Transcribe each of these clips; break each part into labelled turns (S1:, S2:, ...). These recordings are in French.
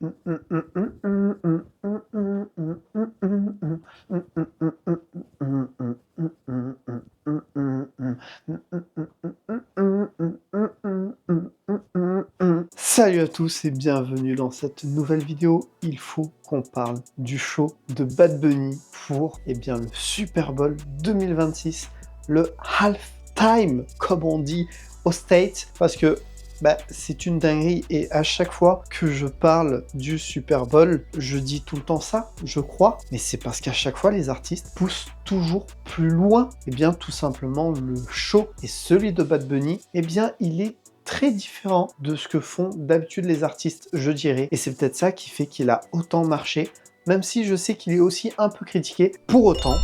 S1: Salut à tous et bienvenue dans cette nouvelle vidéo. Il faut qu'on parle du show de Bad Bunny pour le Super Bowl 2026, le halftime comme on dit aux States, parce que c'est une dinguerie et à chaque fois que je parle du Super Bowl, je dis tout le temps ça, je crois, mais c'est parce qu'à chaque fois les artistes poussent toujours plus loin. Tout simplement le show et celui de Bad Bunny, il est très différent de ce que font d'habitude les artistes, je dirais, et c'est peut-être ça qui fait qu'il a autant marché, même si je sais qu'il est aussi un peu critiqué. Pour autant,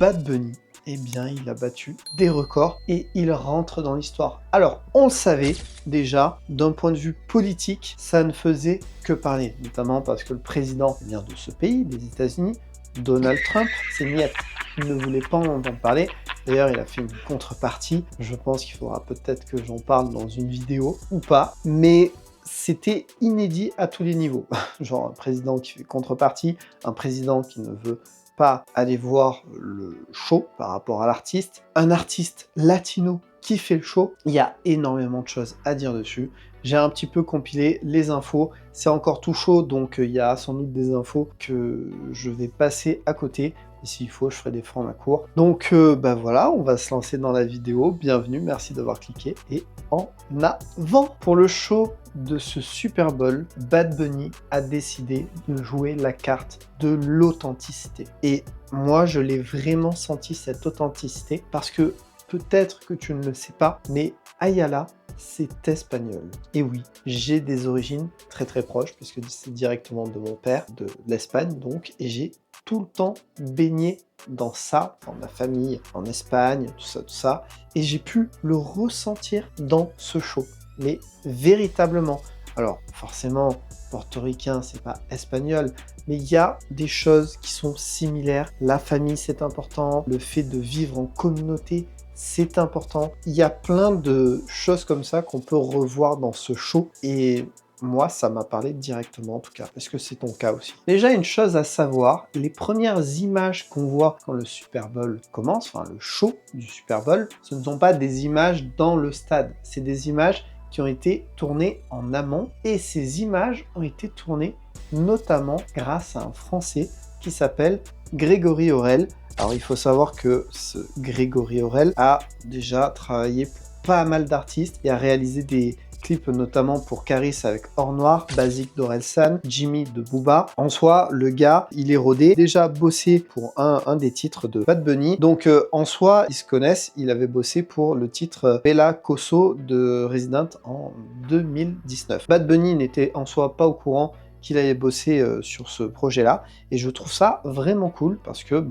S1: Bad Bunny, il a battu des records et il rentre dans l'histoire. Alors, on le savait déjà, d'un point de vue politique, ça ne faisait que parler, notamment parce que le président de ce pays, des États-Unis, Donald Trump, c'est niette. Il ne voulait pas en entendre parler. D'ailleurs, il a fait une contrepartie. Je pense qu'il faudra peut-être que j'en parle dans une vidéo ou pas. Mais c'était inédit à tous les niveaux. Genre un président qui fait contrepartie, un président qui ne veut pas aller voir le show par rapport à l'artiste, un artiste latino qui fait le show. Il y a énormément de choses à dire dessus. J'ai un petit peu compilé les infos. C'est encore tout chaud, donc il y a sans doute des infos que je vais passer à côté. Et s'il faut, je ferai des formats courts. Donc voilà, on va se lancer dans la vidéo. Bienvenue, merci d'avoir cliqué. Et en avant! Pour le show de ce Super Bowl, Bad Bunny a décidé de jouer la carte de l'authenticité. Et moi, je l'ai vraiment senti, cette authenticité, parce que peut-être que tu ne le sais pas, mais Ayala, c'est espagnol. Et oui, j'ai des origines très très proches, puisque c'est directement de mon père, de l'Espagne donc, et j'ai tout le temps baigné dans ça, dans ma famille, en Espagne, tout ça, et j'ai pu le ressentir dans ce show, mais véritablement. Alors, forcément, portoricain, c'est pas espagnol, mais il y a des choses qui sont similaires. La famille, c'est important, le fait de vivre en communauté, c'est important. Il y a plein de choses comme ça qu'on peut revoir dans ce show, et moi, ça m'a parlé directement en tout cas. Est-ce que c'est ton cas aussi? Déjà, une chose à savoir, les premières images qu'on voit quand le Super Bowl commence, enfin le show du Super Bowl, ce ne sont pas des images dans le stade, c'est des images qui ont été tournées en amont, et ces images ont été tournées notamment grâce à un Français qui s'appelle Grégory Aurel. Alors il faut savoir que ce Grégory Aurel a déjà travaillé pour pas mal d'artistes et a réalisé des clips notamment pour Caris avec Or Noir, Basique d'Orelsan, Jimmy de Booba. En soi, le gars, il est rodé, déjà bossé pour un des titres de Bad Bunny. Donc en soi, ils se connaissent, il avait bossé pour le titre Bella Kosso de Resident en 2019. Bad Bunny n'était en soi pas au courant qu'il allait bosser sur ce projet-là, et je trouve ça vraiment cool parce que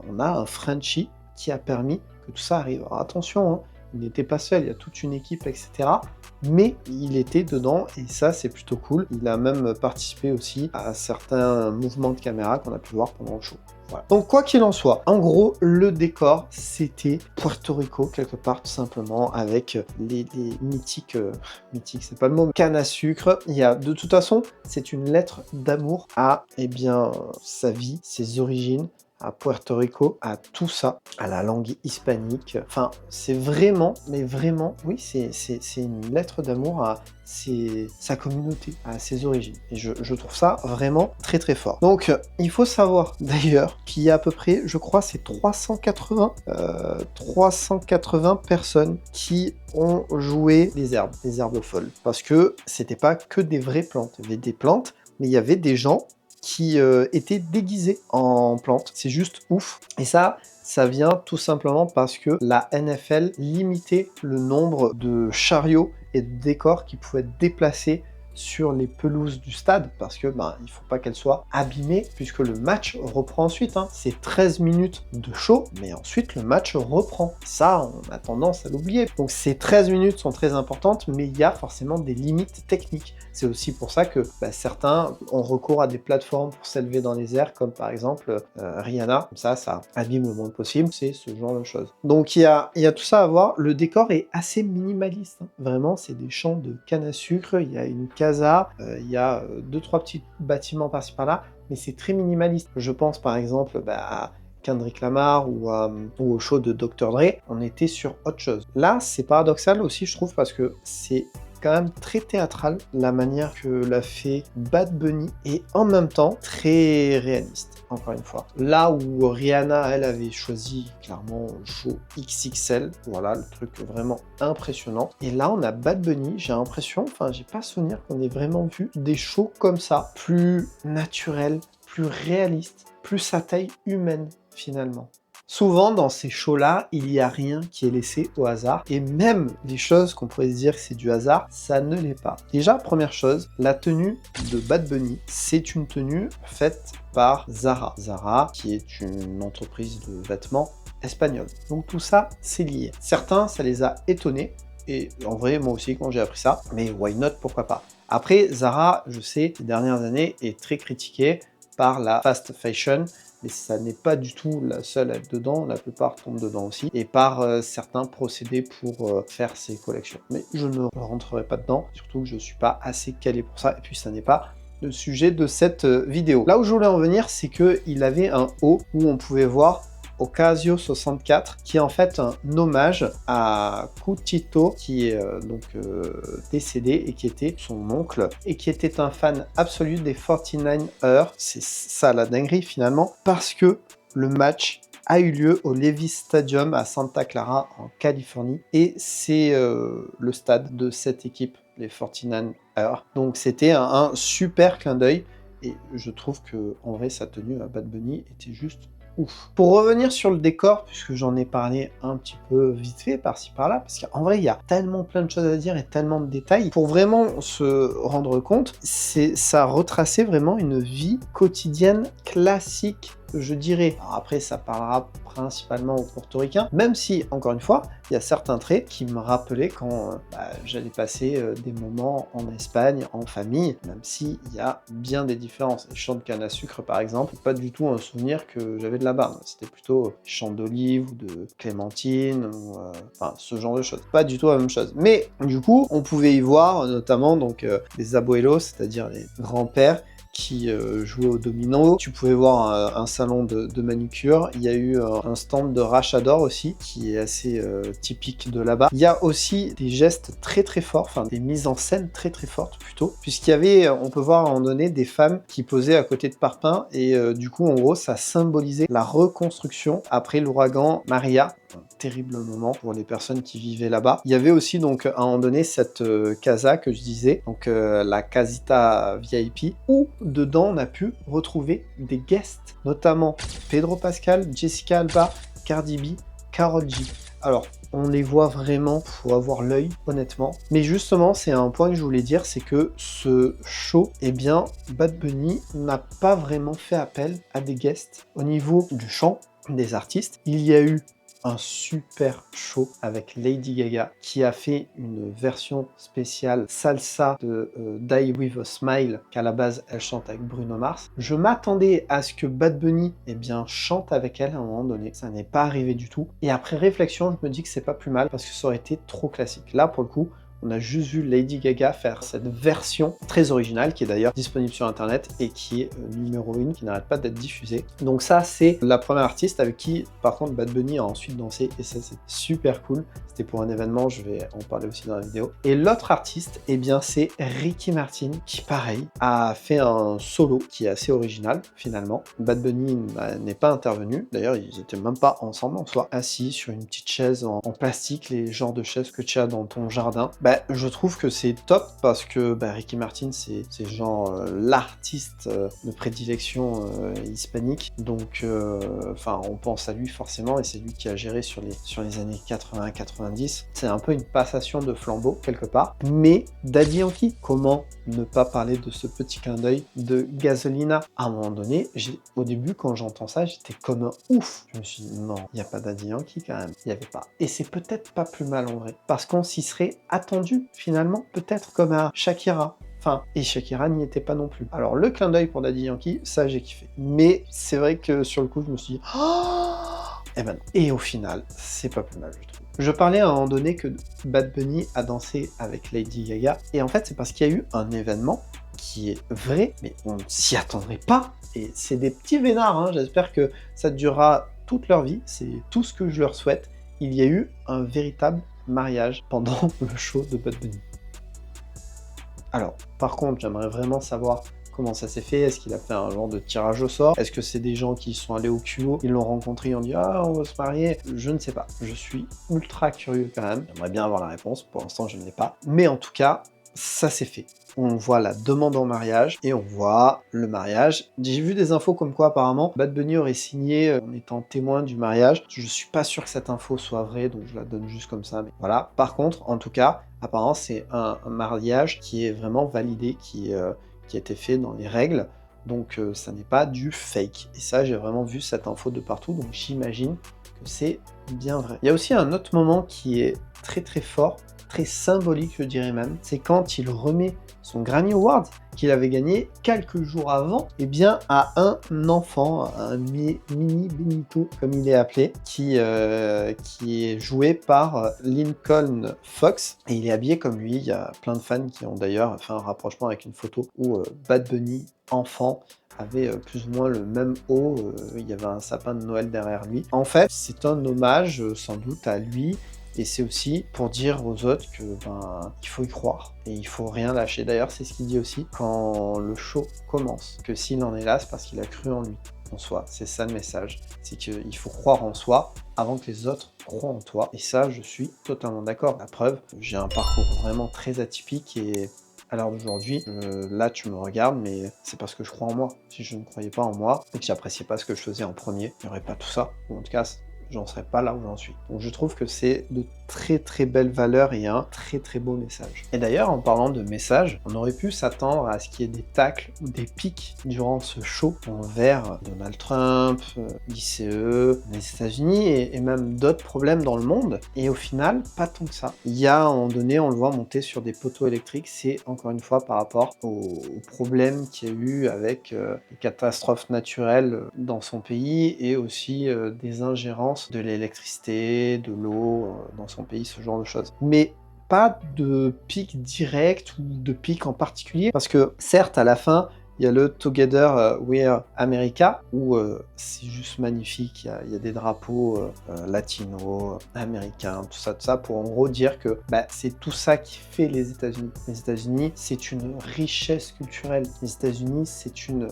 S1: on a un Frenchie qui a permis que tout ça arrive. Alors attention, hein, il n'était pas seul, il y a toute une équipe, etc. Mais il était dedans, et ça c'est plutôt cool. Il a même participé aussi à certains mouvements de caméra qu'on a pu voir pendant le show. Voilà. Donc quoi qu'il en soit, en gros, le décor, c'était Puerto Rico, quelque part, tout simplement, avec les mythiques, mythiques, c'est pas le mot, canne à sucre. Il y a, de toute façon, c'est une lettre d'amour à, sa vie, ses origines, à Puerto Rico, à tout ça, à la langue hispanique. Enfin, c'est vraiment, mais vraiment, oui, c'est une lettre d'amour à sa communauté, à ses origines. Et je trouve ça vraiment très très fort. Donc, il faut savoir d'ailleurs qu'il y a à peu près, je crois, c'est 380 personnes qui ont joué des herbes folles. Parce que c'était pas que des vraies plantes. Il y avait des plantes, mais il y avait des gens qui étaient déguisés en plantes. C'est juste ouf. Et ça vient tout simplement parce que la NFL limitait le nombre de chariots et de décors qui pouvaient être déplacés sur les pelouses du stade, parce que il faut pas qu'elles soient abîmées, puisque le match reprend ensuite. C'est 13 minutes de show, mais ensuite le match reprend. Ça, on a tendance à l'oublier. Donc ces 13 minutes sont très importantes, mais il y a forcément des limites techniques. C'est aussi pour ça que certains ont recours à des plateformes pour s'élever dans les airs, comme par exemple Rihanna. Comme ça abîme le moins possible. C'est ce genre de choses. Donc il y a tout ça à voir. Le décor est assez minimaliste. Vraiment, c'est des champs de canne à sucre. Il y a une canne casa, il y a 2-3 petits bâtiments par-ci par-là, mais c'est très minimaliste. Je pense par exemple à Kendrick Lamar ou au show de Dr. Dre, on était sur autre chose. Là, c'est paradoxal aussi, je trouve, parce que c'est quand même très théâtral la manière que l'a fait Bad Bunny et en même temps très réaliste, encore une fois. Là où Rihanna, elle avait choisi clairement le show XXL, voilà, le truc vraiment impressionnant. Et là, on a Bad Bunny, j'ai l'impression, enfin, j'ai pas souvenir qu'on ait vraiment vu des shows comme ça, plus naturels, plus réalistes, plus à taille humaine finalement. Souvent, dans ces shows-là, il n'y a rien qui est laissé au hasard. Et même les choses qu'on pourrait se dire que c'est du hasard, ça ne l'est pas. Déjà, première chose, la tenue de Bad Bunny, c'est une tenue faite par Zara. Zara, qui est une entreprise de vêtements espagnole. Donc tout ça, c'est lié. Certains, ça les a étonnés. Et en vrai, moi aussi, quand j'ai appris ça, mais why not, pourquoi pas. Après, Zara, je sais, ces dernières années, est très critiquée par la fast fashion, mais ça n'est pas du tout la seule à être dedans, la plupart tombent dedans aussi, et par certains procédés pour faire ces collections. Mais je ne rentrerai pas dedans, surtout que je ne suis pas assez calé pour ça, et puis ça n'est pas le sujet de cette vidéo. Là où je voulais en venir, c'est qu'il avait un haut où on pouvait voir Ocasio 64, qui est en fait un hommage à Cuchito, qui est décédé et qui était son oncle, et qui était un fan absolu des 49 Heures. C'est ça la dinguerie finalement, parce que le match a eu lieu au Levi's Stadium à Santa Clara en Californie, et c'est le stade de cette équipe, les 49 Heures. Donc c'était un super clin d'œil, et je trouve que en vrai sa tenue à Bad Bunny était juste ouf. Pour revenir sur le décor, puisque j'en ai parlé un petit peu vite fait par-ci par-là, parce qu'en vrai il y a tellement plein de choses à dire et tellement de détails, pour vraiment se rendre compte, ça retraçait vraiment une vie quotidienne classique, je dirais. Alors après ça parlera principalement aux portoricains, même si, encore une fois, il y a certains traits qui me rappelaient quand j'allais passer des moments en Espagne, en famille, même s'il y a bien des différences. Les champs de canne à sucre, par exemple, pas du tout un souvenir que j'avais de là-bas. C'était plutôt champs d'olive ou de clémentine, ou enfin, ce genre de choses. Pas du tout la même chose. Mais, du coup, on pouvait y voir, notamment, donc, les abuelos, c'est-à-dire les grands-pères, qui jouaient au domino. Tu pouvais voir un salon de manucure. Il y a eu un stand de rachador aussi, qui est assez typique de là-bas. Il y a aussi des gestes très très forts, enfin des mises en scène très très fortes plutôt, puisqu'il y avait, on peut voir à un moment donné, des femmes qui posaient à côté de parpaings, et du coup en gros ça symbolisait la reconstruction après l'ouragan Maria. Un terrible moment pour les personnes qui vivaient là-bas. Il y avait aussi donc à un moment donné cette casa que je disais, donc la casita VIP, où dedans on a pu retrouver des guests, notamment Pedro Pascal, Jessica Alba, Cardi B, Karol G. Alors, on les voit vraiment, faut avoir l'œil, honnêtement. Mais justement, c'est un point que je voulais dire, c'est que ce show, eh bien, Bad Bunny n'a pas vraiment fait appel à des guests. Au niveau du chant des artistes, il y a eu un super show avec Lady Gaga qui a fait une version spéciale salsa de Die With A Smile, qu'à la base elle chante avec Bruno Mars. Je m'attendais à ce que Bad Bunny chante avec elle à un moment donné, ça n'est pas arrivé du tout, et après réflexion je me dis que c'est pas plus mal parce que ça aurait été trop classique. Là pour le coup, on a juste vu Lady Gaga faire cette version très originale, qui est d'ailleurs disponible sur internet et qui est numéro 1, qui n'arrête pas d'être diffusée. Donc ça, c'est la première artiste avec qui, par contre, Bad Bunny a ensuite dansé, et ça, c'est super cool. C'était pour un événement, je vais en parler aussi dans la vidéo. Et l'autre artiste, eh bien, c'est Ricky Martin, qui, pareil, a fait un solo qui est assez original, finalement. Bad Bunny n'est pas intervenu. D'ailleurs, ils étaient même pas ensemble en soi, assis sur une petite chaise en plastique, les genres de chaises que tu as dans ton jardin. Je trouve que c'est top parce que Ricky Martin, c'est genre l'artiste de prédilection hispanique. Donc, on pense à lui forcément, et c'est lui qui a géré sur les années 80-90. C'est un peu une passation de flambeau, quelque part. Mais Daddy Yankee, comment ne pas parler de ce petit clin d'œil de Gasolina? À un moment donné, au début, quand j'entends ça, j'étais comme un ouf. Je me suis dit, non, il n'y a pas Daddy Yankee quand même. Il n'y avait pas. Et c'est peut-être pas plus mal en vrai, parce qu'on s'y serait attendu finalement, peut-être comme à Shakira. Enfin, et Shakira n'y était pas non plus. Alors le clin d'œil pour Daddy Yankee, ça j'ai kiffé. Mais c'est vrai que sur le coup, je me suis dit, oh, Eh ben non. Et au final, c'est pas plus mal, je trouve. Je parlais à un moment donné que Bad Bunny a dansé avec Lady Gaga, et en fait, c'est parce qu'il y a eu un événement qui est vrai, mais on ne s'y attendrait pas. Et c'est des petits vénards, hein. J'espère que ça durera toute leur vie, c'est tout ce que je leur souhaite. Il y a eu un véritable mariage pendant le show de Bad Bunny. Alors, par contre, j'aimerais vraiment savoir comment ça s'est fait. Est-ce qu'il a fait un genre de tirage au sort? Est-ce que c'est des gens qui sont allés au culot, ils l'ont rencontré, ils ont dit «Ah, on va se marier»? Je ne sais pas. Je suis ultra curieux quand même. J'aimerais bien avoir la réponse. Pour l'instant, je ne l'ai pas. Mais en tout cas, ça s'est fait. On voit la demande en mariage et on voit le mariage. J'ai vu des infos comme quoi apparemment Bad Bunny aurait signé en étant témoin du mariage. Je suis pas sûr que cette info soit vraie, donc je la donne juste comme ça. Mais voilà. Par contre, en tout cas, apparemment c'est un mariage qui est vraiment validé, qui a été fait dans les règles. Donc ça n'est pas du fake. Et ça, j'ai vraiment vu cette info de partout, donc j'imagine que c'est bien vrai. Il y a aussi un autre moment qui est très très fort, très symbolique je dirais même, c'est quand il remet son Grammy Award qu'il avait gagné quelques jours avant, eh bien à un enfant, un mini Benito comme il est appelé, qui est joué par Lincoln Fox, et il est habillé comme lui. Il y a plein de fans qui ont d'ailleurs fait un rapprochement avec une photo où Bad Bunny enfant avait plus ou moins le même haut, il y avait un sapin de Noël derrière lui. En fait, c'est un hommage sans doute à lui, et c'est aussi pour dire aux autres que il faut y croire et il faut rien lâcher. D'ailleurs, c'est ce qu'il dit aussi quand le show commence, que s'il en est là, c'est parce qu'il a cru en lui, en soi. C'est ça le message, c'est qu'il faut croire en soi avant que les autres croient en toi. Et ça, je suis totalement d'accord. La preuve, j'ai un parcours vraiment très atypique et à l'heure d'aujourd'hui, là tu me regardes, mais c'est parce que je crois en moi. Si je ne croyais pas en moi et que j'appréciais pas ce que je faisais en premier, il n'y aurait pas tout ça. Ou en tout cas, j'en serais pas là où j'en suis. Donc je trouve que c'est de très très belles valeurs et un très très beau message. Et d'ailleurs, en parlant de message, on aurait pu s'attendre à ce qu'il y ait des tacles ou des pics durant ce show envers Donald Trump, l'ICE, les États-Unis et même d'autres problèmes dans le monde. Et au final, pas tant que ça. Il y a un moment donné, on le voit monter sur des poteaux électriques, c'est encore une fois par rapport aux problèmes qu'il y a eu avec les catastrophes naturelles dans son pays et aussi des ingérences de l'électricité, de l'eau dans son pays, ce genre de choses. Mais pas de pic direct ou de pic en particulier, parce que certes, à la fin, il y a le Together We're America, où c'est juste magnifique, il y a des drapeaux latinos, américains, tout ça, pour en gros dire que c'est tout ça qui fait les États-Unis. Les États-Unis, c'est une richesse culturelle. Les États-Unis, c'est une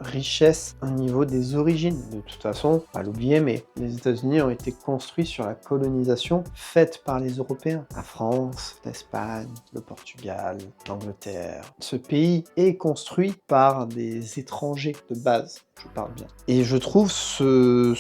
S1: richesse au niveau des origines. De toute façon, pas l'oublier, mais les États-Unis ont été construits sur la colonisation faite par les Européens. La France, l'Espagne, le Portugal, l'Angleterre. Ce pays est construit par des étrangers de base, je parle bien. Et je trouve ce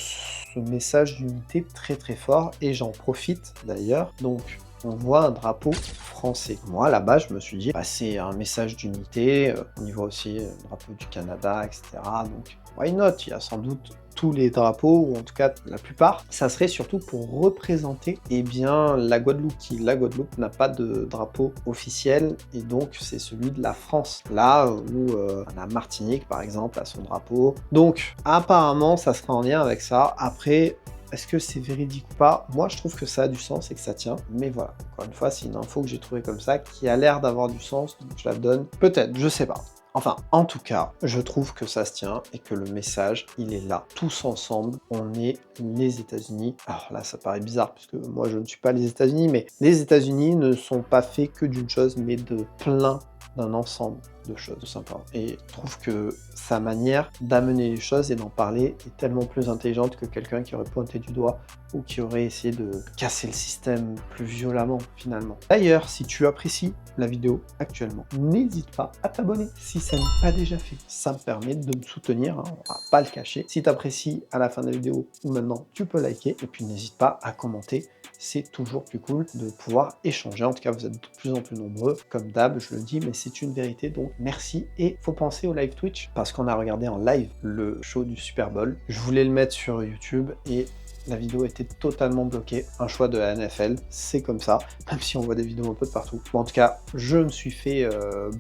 S1: message d'unité très très fort, et j'en profite d'ailleurs. Donc, on voit un drapeau français. Moi, là-bas, je me suis dit, c'est un message d'unité. On y voit aussi le drapeau du Canada, etc. Donc, why not? Il y a sans doute tous les drapeaux, ou en tout cas la plupart. Ça serait surtout pour représenter la Guadeloupe, la Guadeloupe n'a pas de drapeau officiel, et donc c'est celui de la France. Là où la Martinique, par exemple, a son drapeau. Donc, apparemment, ça sera en lien avec ça. Après, est-ce que c'est véridique ou pas? Moi, je trouve que ça a du sens et que ça tient. Mais voilà, encore une fois, c'est une info que j'ai trouvée comme ça, qui a l'air d'avoir du sens, donc je la donne. Peut-être, je sais pas. Enfin, en tout cas, je trouve que ça se tient et que le message, il est là. Tous ensemble, on est les États-Unis. Alors là, ça paraît bizarre, puisque moi, je ne suis pas les États-Unis, mais les États-Unis ne sont pas faits que d'une chose, mais de plein d'un ensemble de choses, tout simplement. Et je trouve que sa manière d'amener les choses et d'en parler est tellement plus intelligente que quelqu'un qui aurait pointé du doigt ou qui aurait essayé de casser le système plus violemment, finalement. D'ailleurs, si tu apprécies la vidéo actuellement, n'hésite pas à t'abonner si ça n'est pas déjà fait. Ça me permet de me soutenir, hein, on va pas le cacher. Si tu apprécies à la fin de la vidéo ou maintenant, tu peux liker, et puis n'hésite pas à commenter. C'est toujours plus cool de pouvoir échanger. En tout cas, vous êtes de plus en plus nombreux. Comme d'hab, je le dis, mais c'est une vérité, donc merci. Et faut penser au live Twitch, parce qu'on a regardé en live le show du Super Bowl. Je voulais le mettre sur YouTube et la vidéo était totalement bloquée. Un choix de la NFL, c'est comme ça, même si on voit des vidéos un peu de partout. Bon, en tout cas, je me suis fait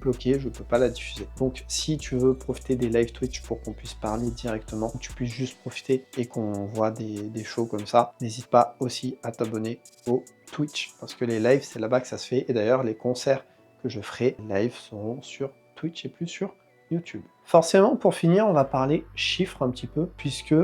S1: bloquer, je peux pas la diffuser. Donc si tu veux profiter des live Twitch pour qu'on puisse parler directement, que tu puisses juste profiter et qu'on voit des shows comme ça, n'hésite pas aussi à t'abonner au Twitch, parce que les lives, c'est là-bas que ça se fait. Et d'ailleurs, les concerts que je ferai, les lives seront sur Twitch et plus sur YouTube. Forcément, pour finir, on va parler chiffres un petit peu, puisque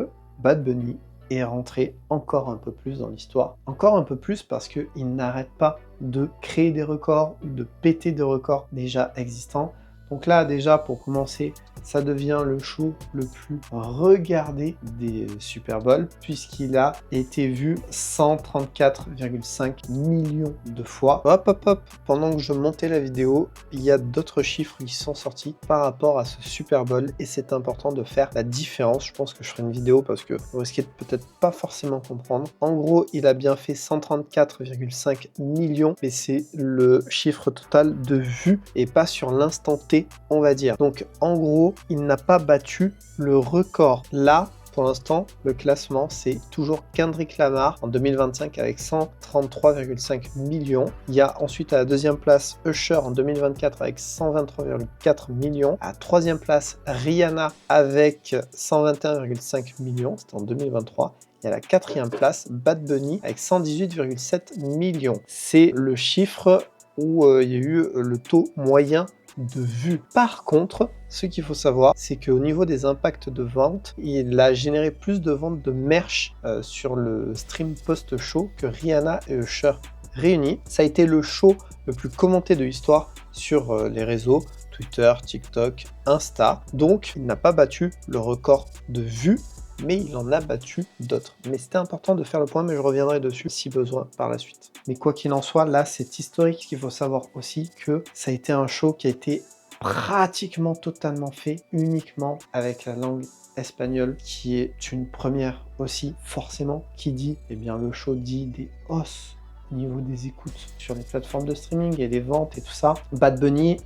S1: Bad Bunny est rentré encore un peu plus dans l'histoire. Encore un peu plus parce qu'il n'arrête pas de créer des records ou de péter des records déjà existants. Donc là, déjà, pour commencer, ça devient le show le plus regardé des Super Bowl, puisqu'il a été vu 134,5 millions de fois. Hop, hop, hop, pendant que je montais la vidéo, il y a d'autres chiffres qui sont sortis par rapport à ce Super Bowl, et c'est important de faire la différence. Je pense que je ferai une vidéo parce que vous risquez de peut-être pas forcément comprendre. En gros, il a bien fait 134,5 millions, mais c'est le chiffre total de vues et pas sur l'instant T, on va dire. Donc en gros, il n'a pas battu le record. Là, pour l'instant, le classement, c'est toujours Kendrick Lamar en 2025 avec 133,5 millions. Il y a ensuite à la deuxième place Usher en 2024 avec 123,4 millions. À la troisième place, Rihanna avec 121,5 millions, c'était en 2023. Et à la quatrième place, Bad Bunny avec 118,7 millions. C'est le chiffre où il y a eu le taux moyen de vues. Par contre, ce qu'il faut savoir, c'est qu'au niveau des impacts de vente, il a généré plus de ventes de merch sur le stream post-show que Rihanna et Usher réunis. Ça a été le show le plus commenté de l'histoire sur les réseaux Twitter, TikTok, Insta. Donc, il n'a pas battu le record de vues, mais il en a battu d'autres. Mais c'était important de faire le point, mais je reviendrai dessus si besoin par la suite. Mais quoi qu'il en soit, là, c'est historique. Ce qu'il faut savoir aussi, que ça a été un show qui a été pratiquement totalement fait uniquement avec la langue espagnole, qui est une première aussi, forcément. Qui dit, eh bien, le show dit des hausses au niveau des écoutes sur les plateformes de streaming et les ventes et tout ça. Bad Bunny,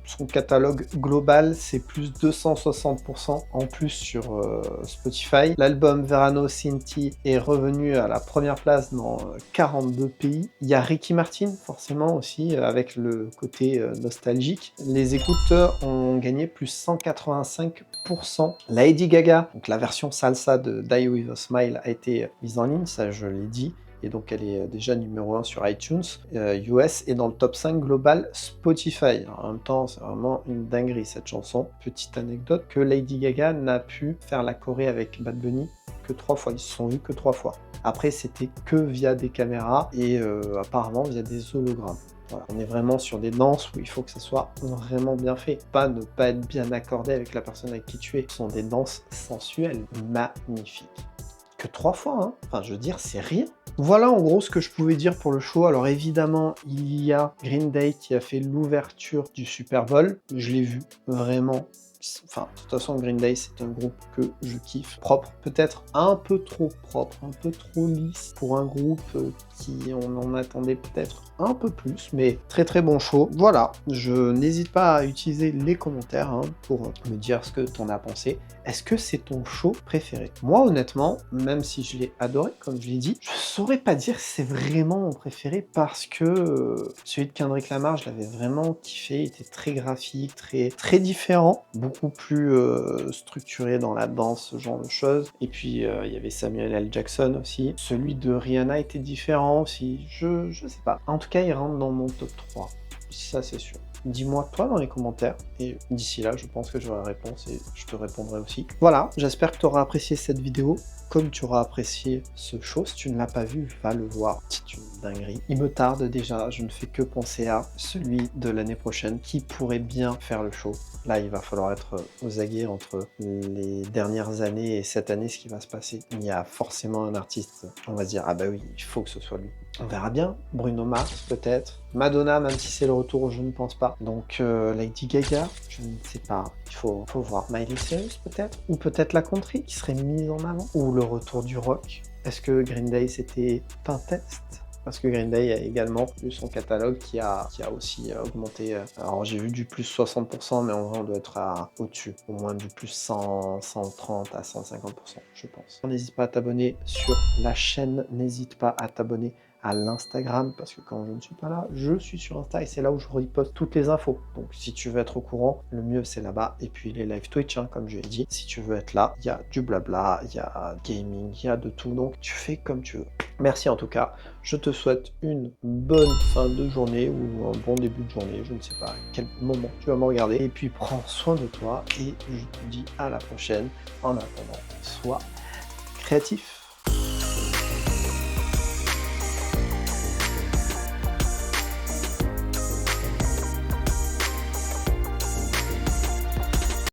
S1: son catalogue global, c'est plus 260% en plus sur Spotify. L'album Verano Cinti est revenu à la première place dans 42 pays. Il y a Ricky Martin, forcément aussi, avec le côté nostalgique. Les écoutes ont gagné plus 185%. Lady Gaga, donc la version salsa de Die With A Smile, a été mise en ligne, ça je l'ai dit. Et donc elle est déjà numéro 1 sur iTunes US et dans le top 5 global Spotify. Alors, en même temps, c'est vraiment une dinguerie cette chanson. Petite anecdote, que Lady Gaga n'a pu faire la choré avec Bad Bunny que 3 fois. Ils se sont vus que 3 fois. Après, c'était que via des caméras et apparemment via des hologrammes. Voilà. On est vraiment sur des danses où il faut que ça soit vraiment bien fait. Pas ne pas être bien accordé avec la personne avec qui tu es. Ce sont des danses sensuelles, magnifiques. Que 3 fois, hein. Enfin, je veux dire, c'est rien. Voilà en gros ce que je pouvais dire pour le show. Alors évidemment, il y a Green Day qui a fait l'ouverture du Super Bowl. Je l'ai vu vraiment. Enfin, de toute façon, Green Day, c'est un groupe que je kiffe. Propre, peut-être un peu trop propre, un peu trop lisse pour un groupe qui on en attendait peut-être un peu plus, mais très très bon show. Voilà, je n'hésite pas à utiliser les commentaires pour me dire ce que t'en as pensé. Est-ce que c'est ton show préféré? Moi, honnêtement, même si je l'ai adoré, comme je l'ai dit, je saurais pas dire si c'est vraiment mon préféré parce que celui de Kendrick Lamar, je l'avais vraiment kiffé. Il était très graphique, très différent, beaucoup plus structuré dans la danse, ce genre de choses. Et puis, il y avait Samuel L. Jackson aussi. Celui de Rihanna était différent aussi. Je sais pas. En tout cas, il rentre dans mon top 3. Ça, c'est sûr. Dis-moi toi dans les commentaires, et d'ici là, je pense que j'aurai la réponse et je te répondrai aussi. Voilà, j'espère que tu auras apprécié cette vidéo, comme tu auras apprécié ce show. Si tu ne l'as pas vu, va le voir, c'est une dinguerie. Il me tarde déjà, je ne fais que penser à celui de l'année prochaine, qui pourrait bien faire le show. Là, il va falloir être aux aguets entre les dernières années et cette année, ce qui va se passer. Il y a forcément un artiste, on va se dire, ah bah oui, il faut que ce soit lui. On verra bien. Bruno Mars, peut-être. Madonna, même si c'est le retour, je ne pense pas. Donc, Lady Gaga, je ne sais pas. Il faut voir. Miley Cyrus, peut-être. Ou peut-être la country, qui serait mise en avant. Ou le retour du rock. Est-ce que Green Day, c'était un test? Parce que Green Day a également eu son catalogue qui a aussi augmenté. Alors j'ai vu du plus 60%, mais en vrai on doit être au-dessus. Au moins du plus 100, 130 à 150%, je pense. N'hésite pas à t'abonner sur la chaîne, n'hésite pas à t'abonner à l'Instagram, parce que quand je ne suis pas là, je suis sur Insta et c'est là où je reposte toutes les infos. Donc si tu veux être au courant, le mieux c'est là-bas. Et puis les live Twitch, hein, comme je l'ai dit, si tu veux être là, il y a du blabla, il y a gaming, il y a de tout. Donc tu fais comme tu veux. Merci en tout cas. Je te souhaite une bonne fin de journée ou un bon début de journée. Je ne sais pas à quel moment tu vas me regarder. Et puis prends soin de toi et je te dis à la prochaine. En attendant, sois créatif.